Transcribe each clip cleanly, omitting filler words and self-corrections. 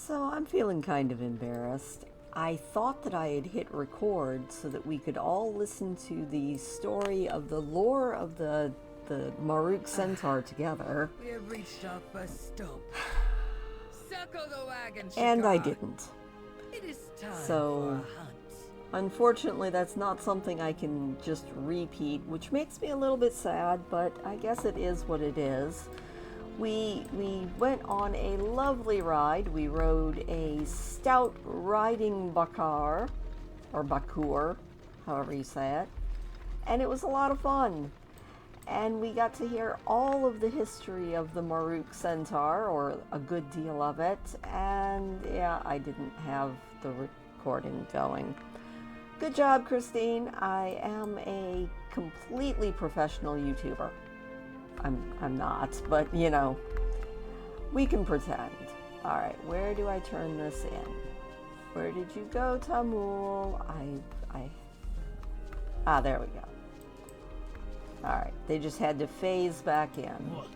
So I'm feeling kind of embarrassed. I thought that I had hit record so that we could all listen to the story of the lore of the Maruuk Centaur together. We have reached our first stop. Circle the wagon, And I Shikar. didn't. It is time So, for a hunt. Unfortunately, that's not something I can just repeat, which makes me a little bit sad, but I guess it is what it is. We went on a lovely ride. We rode a stout riding bakar, or bakur, however you say it, and it was a lot of fun. And we got to hear all of the history of the Maruuk Centaur, or a good deal of it, and yeah, I didn't have the recording going. Good job, Christine. I am a completely professional YouTuber. I'm not, but you know, we can pretend. Alright, where do I turn this in? Where did you go, Tamul? There we go. Alright, they just had to phase back in. What?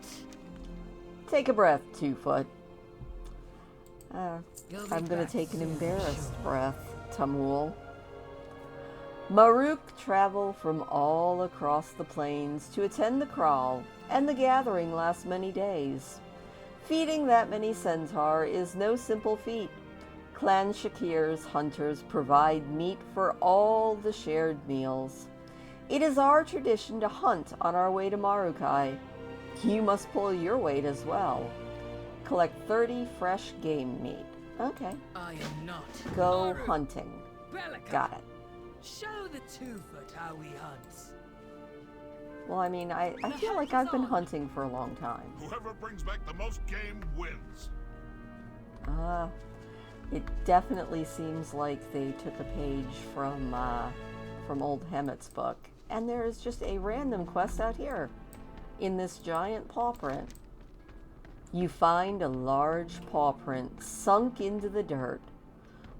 Take a breath, 2 foot. You'll be I'm gonna back take an soon, embarrassed sure. breath, Tamul. Maruuk travel from all across the plains to attend the kraal, and the gathering lasts many days. Feeding that many centaur is no simple feat. Clan Shakir's hunters provide meat for all the shared meals. It is our tradition to hunt on our way to Maruukai. You must pull your weight as well. Collect 30 fresh game meat. Okay. I am not. Go Maruuk. hunting. Bellica. Got it. Show the 2-foot how we hunt. Well, I mean, I feel like I've been hunting for a long time. Whoever brings back the most game wins. It definitely seems like they took a page from old Hemmett's book. And there is just a random quest out here in this giant paw print. You find a large paw print sunk into the dirt.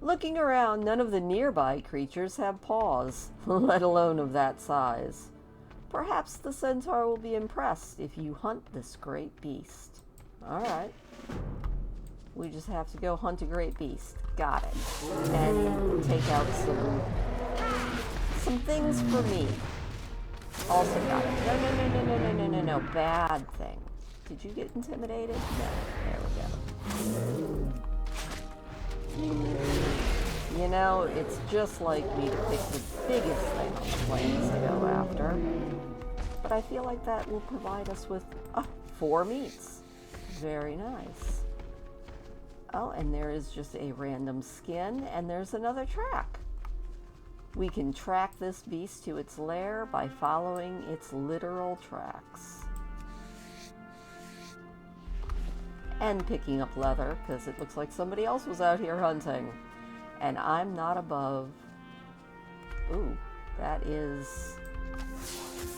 Looking around, none of the nearby creatures have paws, let alone of that size. Perhaps the centaur will be impressed if you hunt this great beast. Alright. We just have to go hunt a great beast. Got it. And take out some things for me. Also got it. No. Bad thing. Did you get intimidated? No. There we go. You know, it's just like me to pick the biggest thing on the plains to go after. But I feel like that will provide us with 4 meats. Very nice. Oh, and there is just a random skin, and there's another track. We can track this beast to its lair by following its literal tracks. And picking up leather, because it looks like somebody else was out here hunting. And I'm not above. Ooh, that is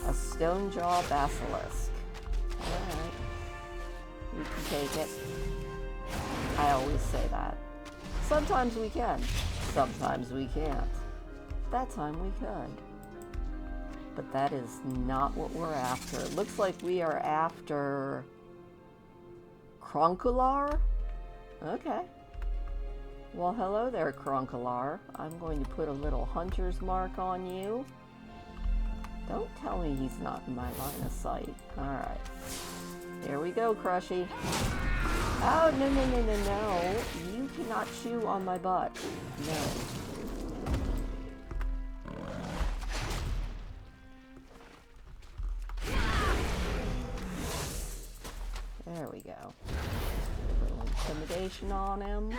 a stone jaw basilisk. Alright. You can take it. I always say that. Sometimes we can. Sometimes we can't. That time we could. But that is not what we're after. It looks like we are after Cronkular? Okay. Well, hello there, Cronkular. I'm going to put a little hunter's mark on you. Don't tell me he's not in my line of sight. Alright. There we go, Crushy. Oh, no. You cannot chew on my butt. No. There we go. A little intimidation on him.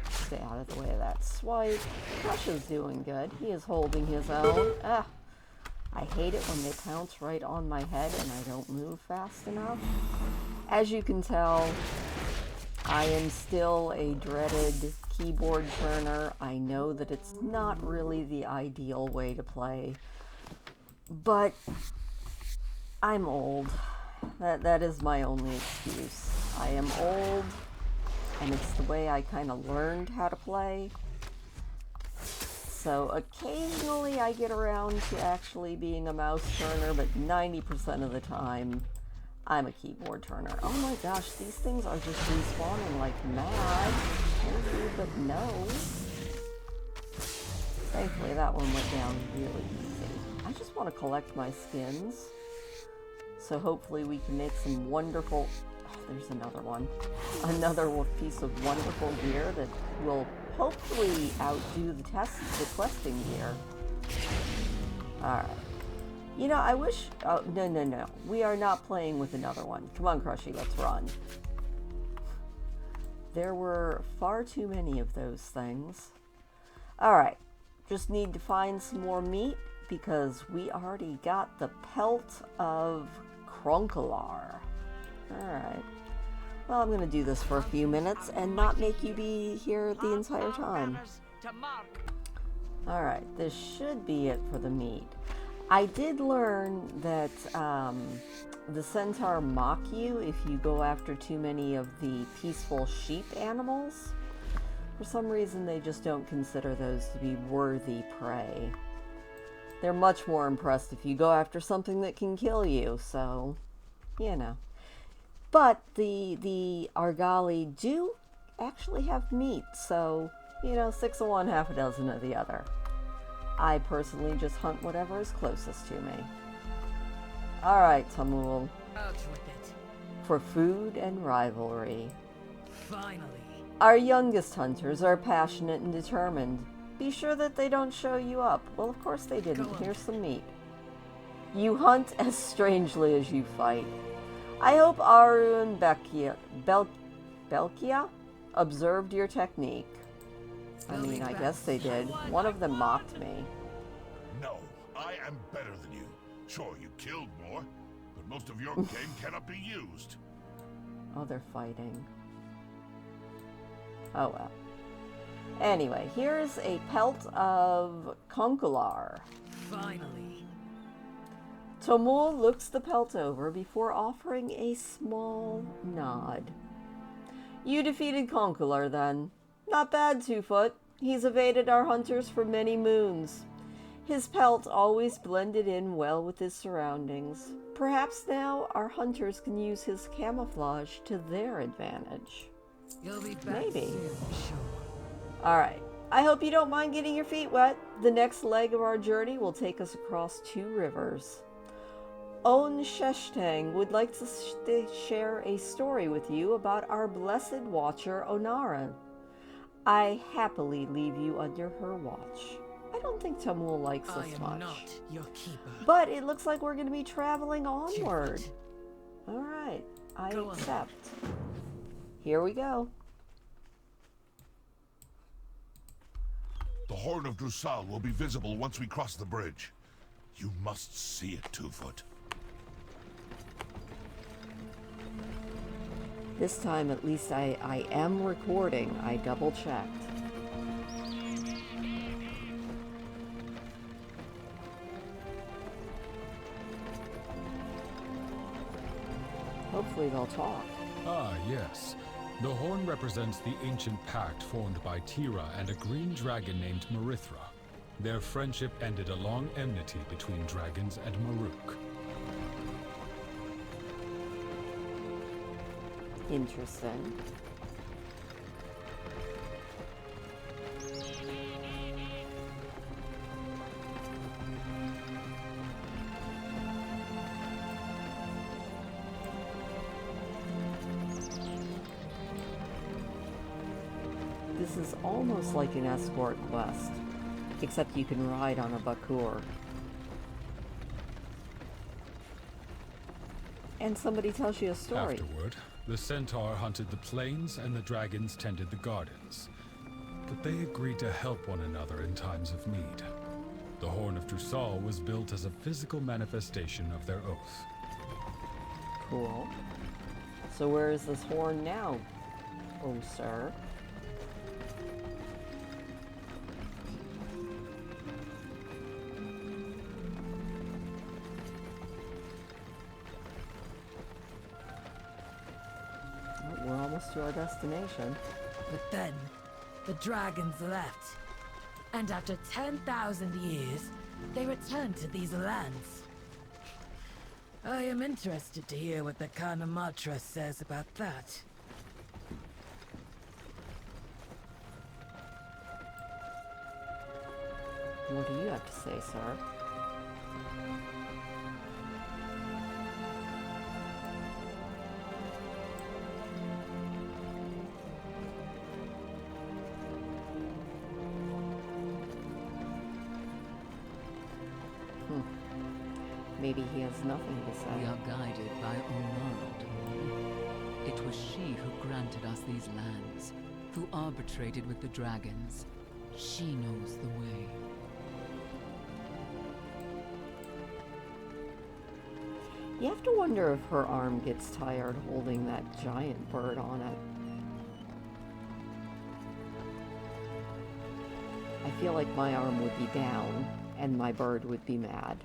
Stay out of the way of that swipe. Crush is doing good. He is holding his own. I hate it when they pounce right on my head and I don't move fast enough. As you can tell, I am still a dreaded keyboard turner. I know that it's not really the ideal way to play. But I'm old. That is my only excuse. I am old, and it's the way I kind of learned how to play. So occasionally I get around to actually being a mouse turner, but 90% of the time I'm a keyboard turner. Oh my gosh, these things are just respawning like mad. Thank you, but no. Thankfully, that one went down really easy. I just want to collect my skins. So hopefully we can make some wonderful... Oh, there's another one. Another piece of wonderful gear that will hopefully outdo the questing gear. Alright. You know, I wish... Oh, no. We are not playing with another one. Come on, Crushy, let's run. There were far too many of those things. Alright. Just need to find some more meat because we already got the pelt of Cronkalar. Alright. Well, I'm going to do this for a few minutes and not make you be here the entire time. Alright, this should be it for the meat. I did learn that the centaur mock you if you go after too many of the peaceful sheep animals. For some reason, they just don't consider those to be worthy prey. They're much more impressed if you go after something that can kill you, so, you know. But the Argali do actually have meat, so, you know, 6 of one, half a dozen of the other. I personally just hunt whatever is closest to me. Alright, Tamul. Out with it. For food and rivalry. Finally. Our youngest hunters are passionate and determined. Be sure that they don't show you up. Well, of course they didn't. Here's some meat. You hunt as strangely as you fight. I hope Aru and Belkia observed your technique. I mean, I guess they did. One of them mocked me. No, I am better than you. Sure, you killed more, but most of your game cannot be used. Oh, they're fighting. Oh well. Anyway, here's a pelt of Conkular. Finally. Tomul looks the pelt over before offering a small nod. You defeated Conkular, then. Not bad, 2-foot. He's evaded our hunters for many moons. His pelt always blended in well with his surroundings. Perhaps now our hunters can use his camouflage to their advantage. You'll be back Maybe. soon, sure. Alright. I hope you don't mind getting your feet wet. The next leg of our journey will take us across 2 rivers. On Sheshtang would like to share a story with you about our blessed watcher, Onara. I happily leave you under her watch. I don't think Tamul likes us I am much. not your keeper. But it looks like we're going to be traveling onward. Alright, I Go on. accept. Here we go. The Horn of Drusal will be visible once we cross the bridge. You must see it, 2-foot. This time, at least I am recording. I double-checked. Hopefully they'll talk. Ah, yes. The horn represents the ancient pact formed by Tira and a green dragon named Marithra. Their friendship ended a long enmity between dragons and Maruuk. Interesting. This is almost like an escort quest, except you can ride on a Bakur. And somebody tells you a story. Afterward, the centaur hunted the plains and the dragons tended the gardens. But they agreed to help one another in times of need. The Horn of Drusal was built as a physical manifestation of their oath. Cool. So where is this horn now, oh sir? Oh, we're almost to our destination. But then, the dragons left. And after 10,000 years, they returned to these lands. I am interested to hear what the Kana Matra says about that. What do you have to say, sir? Maybe he has nothing to say. We are guided by Onara. It was she who granted us these lands, who arbitrated with the dragons. She knows the way. You have to wonder if her arm gets tired holding that giant bird on it. I feel like my arm would be down and my bird would be mad.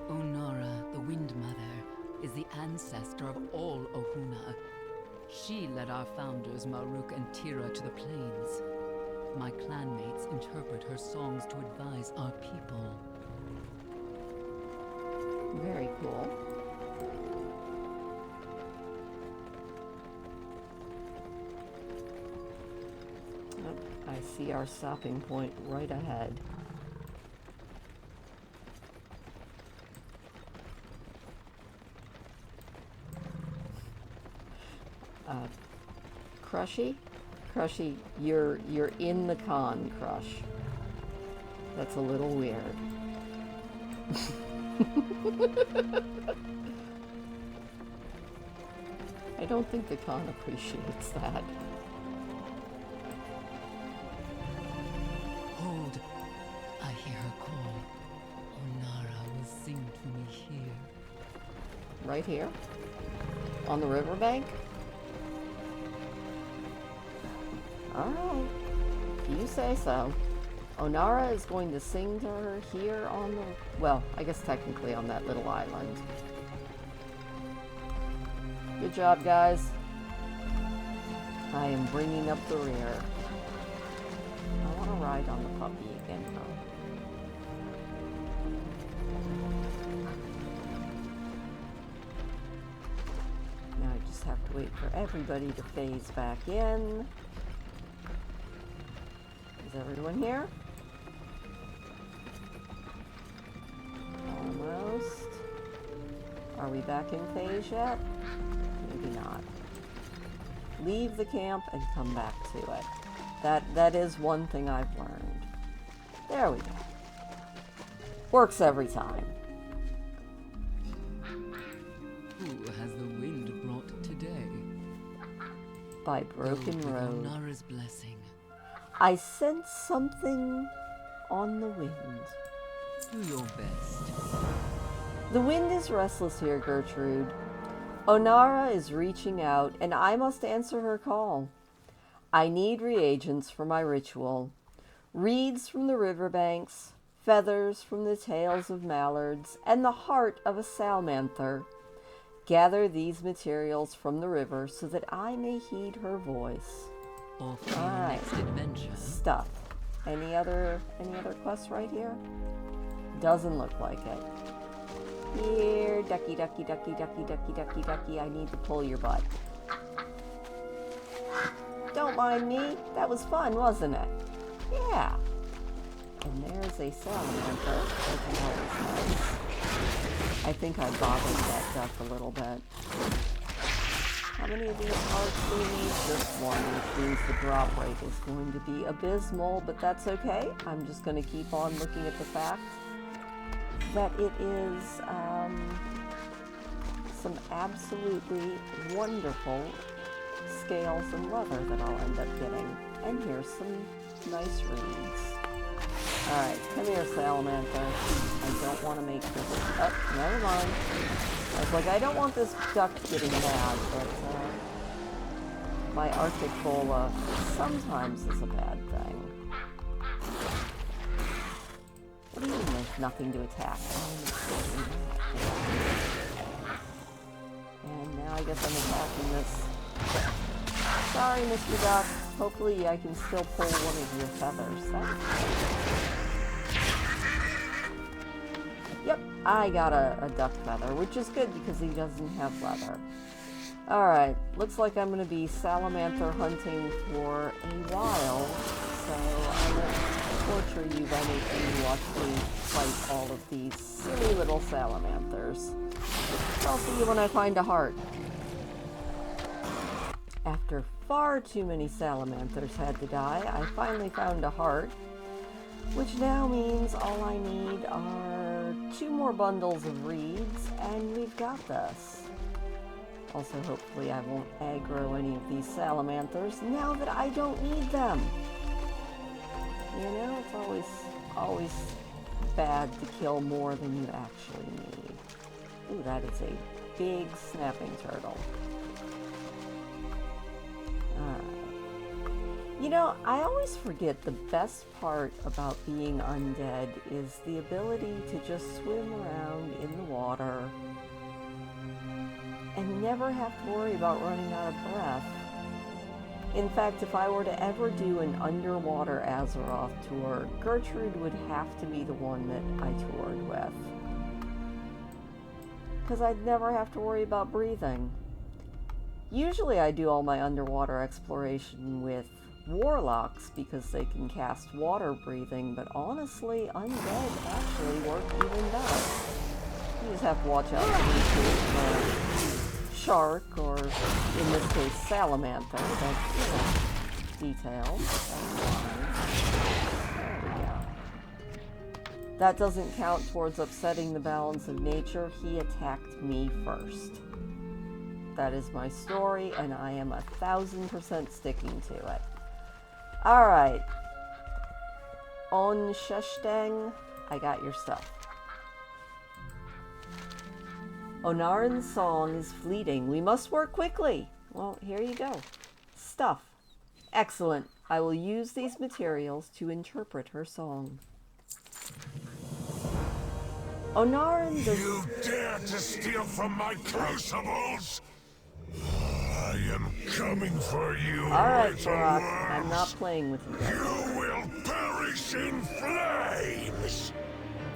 Onara, the Wind Mother, is the ancestor of all Ohuna. She led our founders Maruuk and Tira to the plains. My clanmates interpret her songs to advise our people. Very cool. Oh, I see our stopping point right ahead. Crushy? Crushy, you're in the con, Crush. That's a little weird. I don't think the con appreciates that. Hold! I hear her call. Onara will sing to me here. Right here? On the riverbank? Alright. You say so. Onara is going to sing to her here on the... Well, I guess technically on that little island. Good job, guys. I am bringing up the rear. I want to ride on the puppy again, though. Now I just have to wait for everybody to phase back in. Is everyone here? Almost. Are we back in phase yet? Maybe not. Leave the camp and come back to it. That is one thing I've learned. There we go. Works every time. Who has the wind brought today? By Broken With Road. Onara's blessing. I sense something on the wind. Do your best. The wind is restless here, Gertrude. Onara is reaching out, and I must answer her call. I need reagents for my ritual. Reeds from the riverbanks, feathers from the tails of mallards, and the heart of a salamander. Gather these materials from the river so that I may heed her voice. Off to your Alright. next adventure. Stuff. Any other quests right here? Doesn't look like it. Here, ducky, ducky, ducky, ducky, ducky, ducky, ducky. I need to pull your butt. Don't mind me. That was fun, wasn't it? Yeah. And there's a salamander. That's always nice. I think I bothered that duck a little bit. How many of these hearts do we need? Just one, which means the drop rate is going to be abysmal, but that's okay. I'm just going to keep on looking at the fact that it is some absolutely wonderful scales and leather that I'll end up getting. And here's some nice reeds. Alright, come here, salamander. I don't want to make this... Oh, never mind. I was like, I don't want this duck getting mad, but my Arctic bola sometimes is a bad thing. What do you mean there's nothing to attack? And now I guess I'm attacking this. Sorry, Mr. Duck. Hopefully I can still pull one of your feathers. Yep, I got a duck feather, which is good because he doesn't have leather. Alright, looks like I'm going to be salamander hunting for a while, so I'm going to torture you by making you watch me fight all of these silly little salamanders. I'll see you when I find a heart. After far too many salamanders had to die, I finally found a heart, which now means all I need are 2 more bundles of reeds, and we've got this. Also, hopefully I won't aggro any of these salamanders now that I don't need them. You know, it's always bad to kill more than you actually need. Ooh, that is a big snapping turtle. You know, I always forget the best part about being undead is the ability to just swim around in the water and never have to worry about running out of breath. In fact, if I were to ever do an underwater Azeroth tour, Gertrude would have to be the one that I toured with. Because I'd never have to worry about breathing. Usually I do all my underwater exploration with warlocks because they can cast water breathing, but honestly, undead actually work even better. You just have to watch out for a shark, or in this case, salamander. That's, you know, details. There we go. That doesn't count towards upsetting the balance of nature. He attacked me first. That is my story, and I am 1000% sticking to it. Alright. On Sheshtang, I got your stuff. Onarin's song is fleeting. We must work quickly. Well, here you go. Stuff. Excellent. I will use these materials to interpret her song. Onarin does... You dare to steal from my crucibles? I am coming for you. Alright, Brock. I'm not playing with you. You will perish in flames!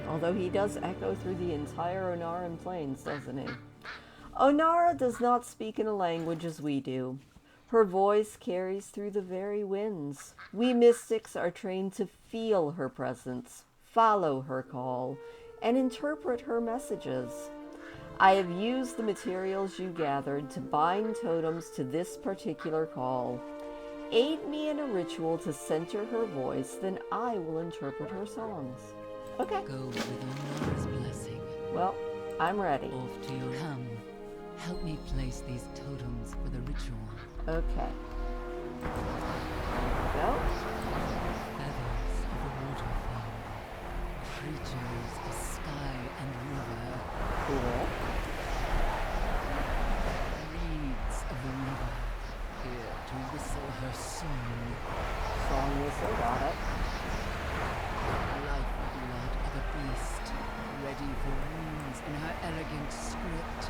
Although he does echo through the entire Onaran plains, doesn't he? Onara does not speak in a language as we do. Her voice carries through the very winds. We mystics are trained to feel her presence, follow her call, and interpret her messages. I have used the materials you gathered to bind totems to this particular call. Aid me in a ritual to center her voice, then I will interpret her songs. Okay. Go with Onara's blessing. Well, I'm ready. Off to your come. Help me place these totems for the ritual. Okay. There we go. Feathers of a waterfall. Creatures of sky and river. Cool. Reeds of the river. Here to whistle her song. Song whistle, got it. Lifeblood of a beast. Ready for wounds in her elegant script.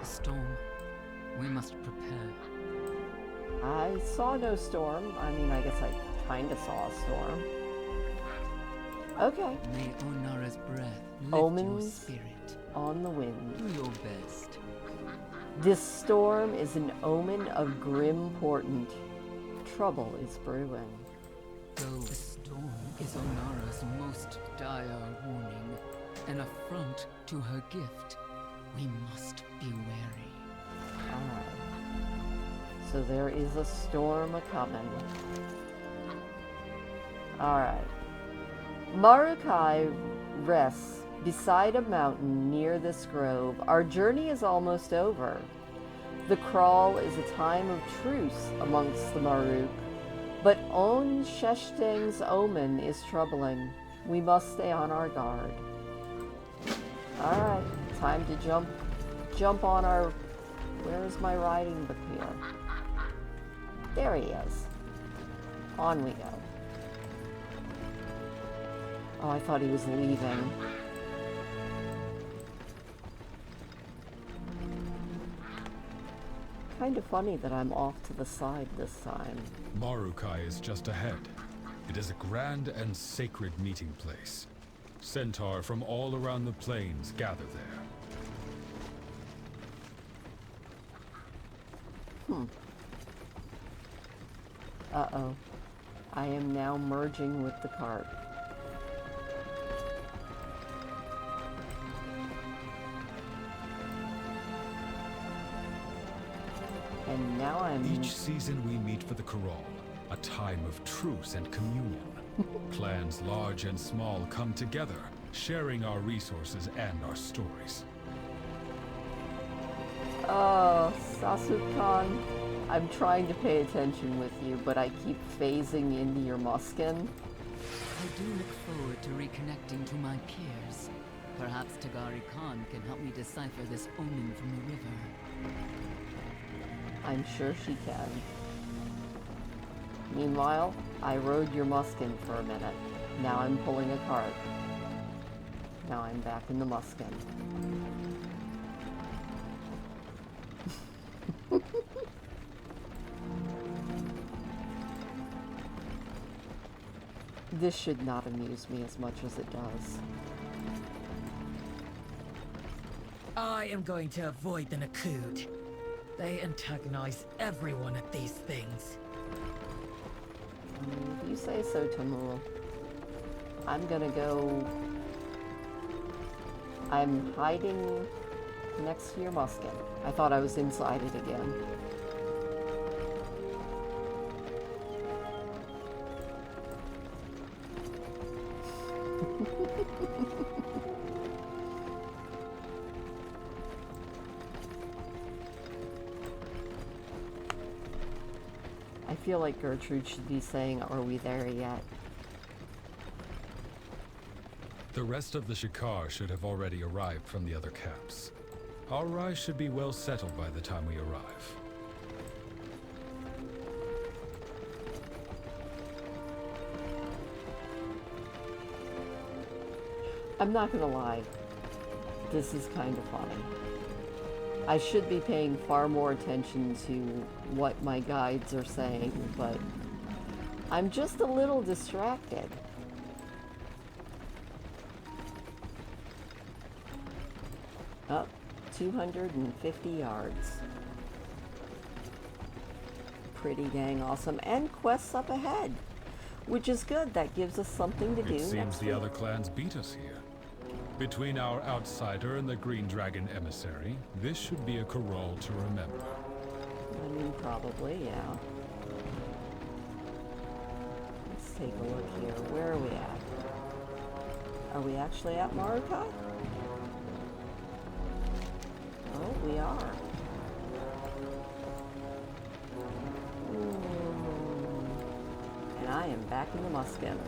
A storm. We must prepare. I saw no storm. I mean, I guess I kinda saw a storm. Okay. May Onara's breath lift Omens your spirit. on the wind. Do your best. This storm is an omen of grim portent. Trouble is brewing. Though the storm is Onara's most dire warning, an affront to her gift, we must be wary. Alright. So there is a storm a-coming. Alright. Maruuk rests beside a mountain near this grove. Our journey is almost over. The crawl is a time of truce amongst the Maruuk, but On Sheshtang's omen is troubling. We must stay on our guard. Alright, time to jump on our Where's my riding book here? There he is. On we go. Oh, I thought he was leaving. Kind of funny that I'm off to the side this time. Maruuk is just ahead. It is a grand and sacred meeting place. Centaur from all around the plains gather there. Uh-oh. I am now merging with the cart. And now I'm... Each season we meet for the Corral, a time of truce and communion. Clans large and small come together, sharing our resources and our stories. Oh, Sasuke-kan. I'm trying to pay attention with you, but I keep phasing into your muskin. I do look forward to reconnecting to my peers. Perhaps Tagari Khan can help me decipher this omen from the river. I'm sure she can. Meanwhile, I rode your muskin for a minute. Now I'm pulling a cart. Now I'm back in the muskin. This should not amuse me as much as it does. I am going to avoid the Nakud. They antagonize everyone at these things. If you say so, Tamul. I'm gonna go... I'm hiding next to your muskin. I thought I was inside it again. I feel like Gertrude should be saying, "Are we there yet?" The rest of the Shikar should have already arrived from the other camps. Our rise should be well settled by the time we arrive. I'm not gonna lie. This is kind of funny. I should be paying far more attention to what my guides are saying, but I'm just a little distracted. Up 250 yards. Pretty dang awesome. And quests up ahead, which is good. That gives us something to do. It seems next the week. other clans beat us here. Between our outsider and the Green Dragon emissary, this should be a corral to remember. I mean, probably, yeah. Let's take a look here. Where are we at? Are we actually at Maruuk? Oh, we are. And I am back in the muskin.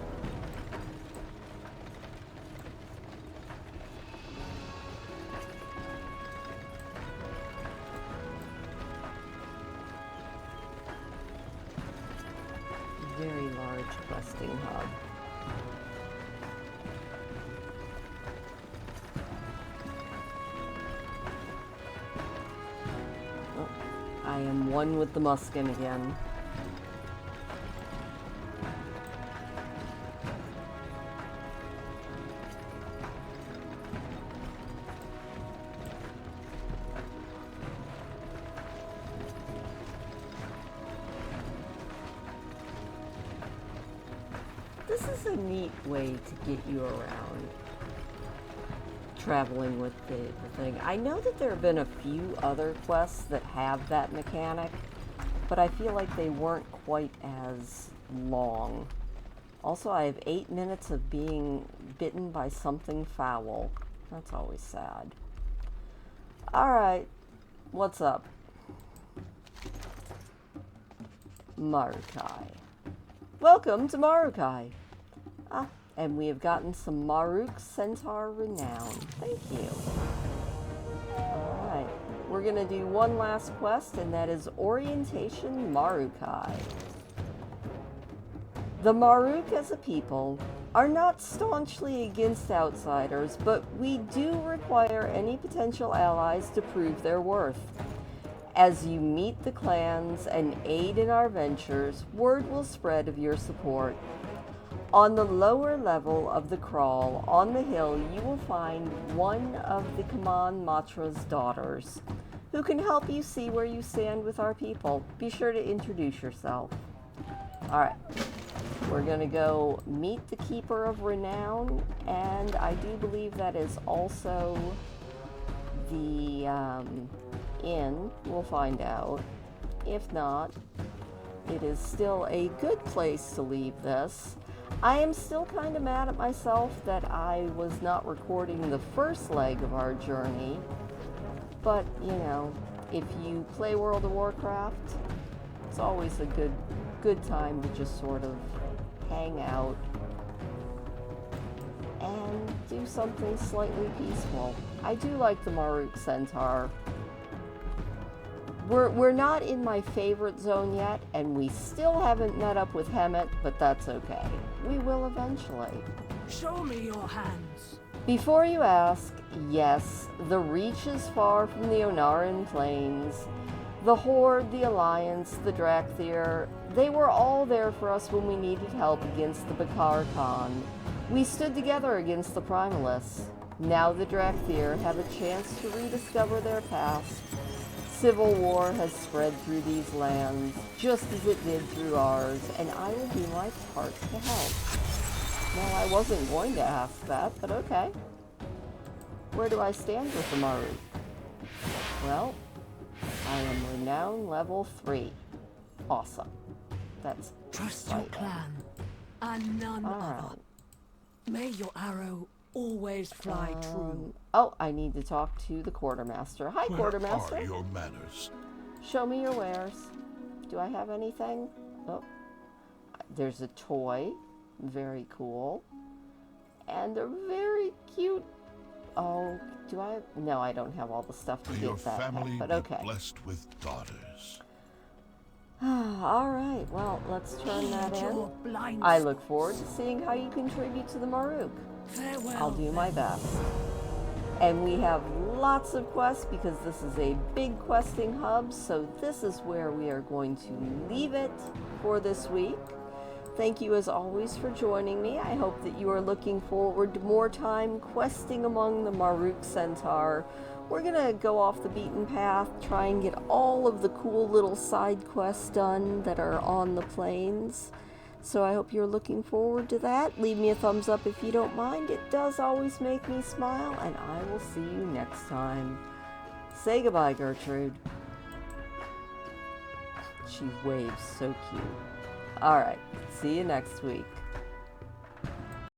Very large questing hub. Oh, I am one with the muskin again. This is a neat way to get you around, traveling with the thing. I know that there have been a few other quests that have that mechanic, but I feel like they weren't quite as long. Also, I have 8 minutes of being bitten by something foul. That's always sad. Alright, what's up? Maruuk. Welcome to Maruuk. Ah, and we have gotten some Maruuk Centaur renown. Thank you. Alright. we're going to do one last quest, and that is Orientation Maruukai. The Maruuk as a people are not staunchly against outsiders, but we do require any potential allies to prove their worth. As you meet the clans and aid in our ventures, word will spread of your support. On the lower level of the crawl, on the hill, you will find one of the Kaman Matra's daughters, who can help you see where you stand with our people. Be sure to introduce yourself. Alright, we're going to go meet the Keeper of Renown, and I do believe that is also the inn. We'll find out. If not, it is still a good place to leave this. I am still kind of mad at myself that I was not recording the first leg of our journey, but you know, if you play World of Warcraft, it's always a good time to just sort of hang out and do something slightly peaceful. I do like the Maruuk Centaur. We're not in my favorite zone yet, and we still haven't met up with Hemet, but that's okay. We will eventually. Show me your hands. Before you ask, yes, the Reach is far from the Onaran Plains. The Horde, the Alliance, the Drakthir, they were all there for us when we needed help against the Bakar Khan. We stood together against the Primalists. Now the Drakthir have a chance to rediscover their past. Civil war has spread through these lands, just as it did through ours, and I will do my part to help. Well, I wasn't going to ask that, but okay. Where do I stand with the Maruuk? Well, I am Renown level 3. Awesome. That's Trust your clan, and none other. May your arrow always fly true. Oh, I need to talk to the Quartermaster. Hi, Quartermaster. Where are your manners? Show me your wares. Do I have anything? Oh, there's a toy. Very cool. And a very cute... Oh, do I... No, I don't have all the stuff to May get your that family pet, but be okay. blessed with daughters. Alright, well, let's turn that in. Blind I look forward to seeing how you contribute to the Maruuk. Farewell. I'll do my best. And we have lots of quests because this is a big questing hub, so this is where we are going to leave it for this week. Thank you as always for joining me. I hope that you are looking forward to more time questing among the Maruuk Centaur. We're gonna go off the beaten path, try and get all of the cool little side quests done that are on the plains. So I hope you're looking forward to that. Leave me a thumbs up if you don't mind. It does always make me smile, and I will see you next time. Say goodbye, Gertrude. She waves so cute. Alright, see you next week.